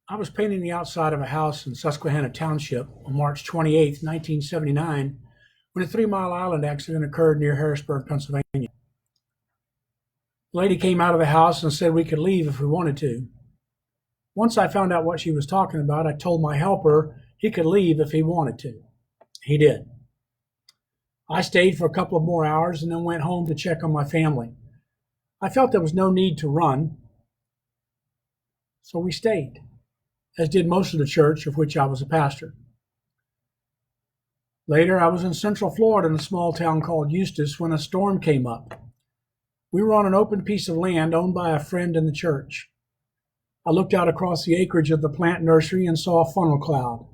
I was painting the outside of a house in Susquehanna Township on March 28th, 1979, when a 3 Mile Island accident occurred near Harrisburg, Pennsylvania. The lady came out of the house and said we could leave if we wanted to. Once I found out what she was talking about, I told my helper he could leave if he wanted to. He did. I stayed for a couple of more hours and then went home to check on my family. I felt there was no need to run, so we stayed, as did most of the church of which I was a pastor. Later, I was in Central Florida in a small town called Eustis when a storm came up. We were on an open piece of land owned by a friend in the church. I looked out across the acreage of the plant nursery and saw a funnel cloud.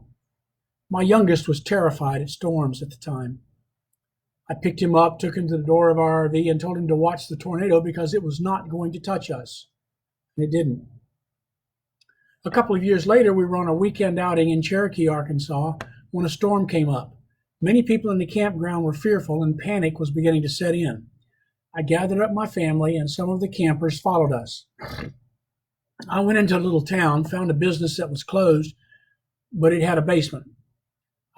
My youngest was terrified at storms at the time. I picked him up, took him to the door of our RV, and told him to watch the tornado because it was not going to touch us. And it didn't. A couple of years later, we were on a weekend outing in Cherokee, Arkansas, when a storm came up. Many people in the campground were fearful and panic was beginning to set in. I gathered up my family and some of the campers followed us. I went into a little town, found a business that was closed, but it had a basement.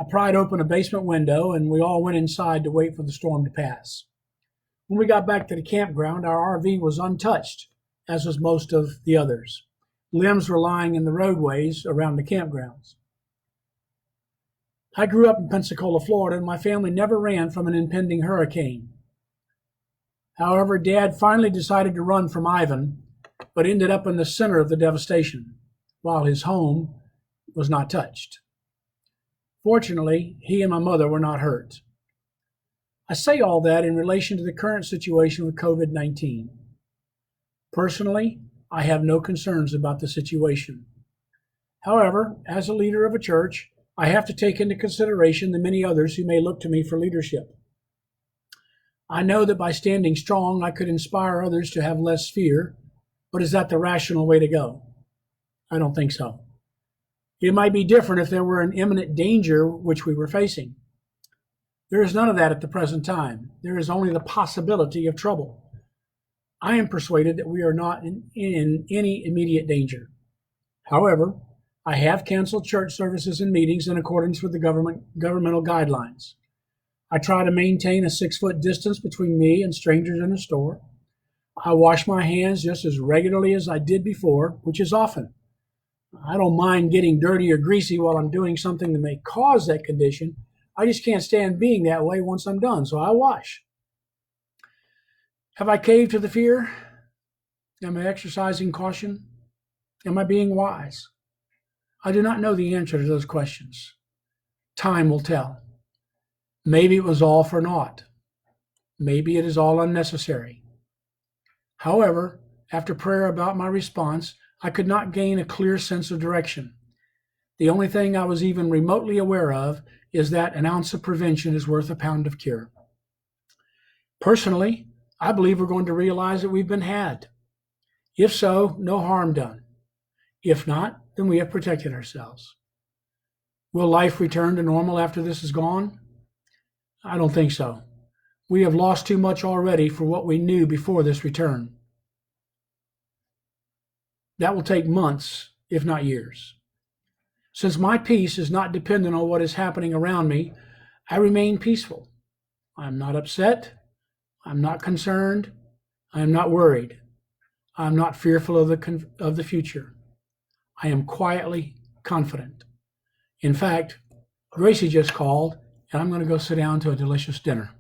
I pried open a basement window and we all went inside to wait for the storm to pass. When we got back to the campground, our RV was untouched, as was most of the others. Limbs were lying in the roadways around the campgrounds. I grew up in Pensacola, Florida, and my family never ran from an impending hurricane. However, Dad finally decided to run from Ivan, but ended up in the center of the devastation, while his home was not touched. Fortunately, he and my mother were not hurt. I say all that in relation to the current situation with COVID-19. Personally, I have no concerns about the situation. However, as a leader of a church, I have to take into consideration the many others who may look to me for leadership. I know that by standing strong, I could inspire others to have less fear, but is that the rational way to go? I don't think so. It might be different if there were an imminent danger which we were facing. There is none of that at the present time. There is only the possibility of trouble. I am persuaded that we are not in any immediate danger. However, I have canceled church services and meetings in accordance with the governmental guidelines. I try to maintain a 6-foot distance between me and strangers in a store. I wash my hands just as regularly as I did before, which is often. I don't mind getting dirty or greasy while I'm doing something that may cause that condition. I just can't stand being that way once I'm done, so I wash. Have I caved to the fear? Am I exercising caution? Am I being wise? I do not know the answer to those questions. Time will tell. Maybe it was all for naught. Maybe it is all unnecessary. However, after prayer about my response, I could not gain a clear sense of direction. The only thing I was even remotely aware of is that an ounce of prevention is worth a pound of cure. Personally, I believe we're going to realize that we've been had. If so, no harm done. If not, then we have protected ourselves. Will life return to normal after this is gone? I don't think so. We have lost too much already for what we knew before this return. That will take months, if not years. Since my peace is not dependent on what is happening around me, I remain peaceful. I am not upset. I'm not concerned. I am not worried. I am not fearful of the future. I am quietly confident. In fact, Gracie just called, and I'm going to go sit down to a delicious dinner.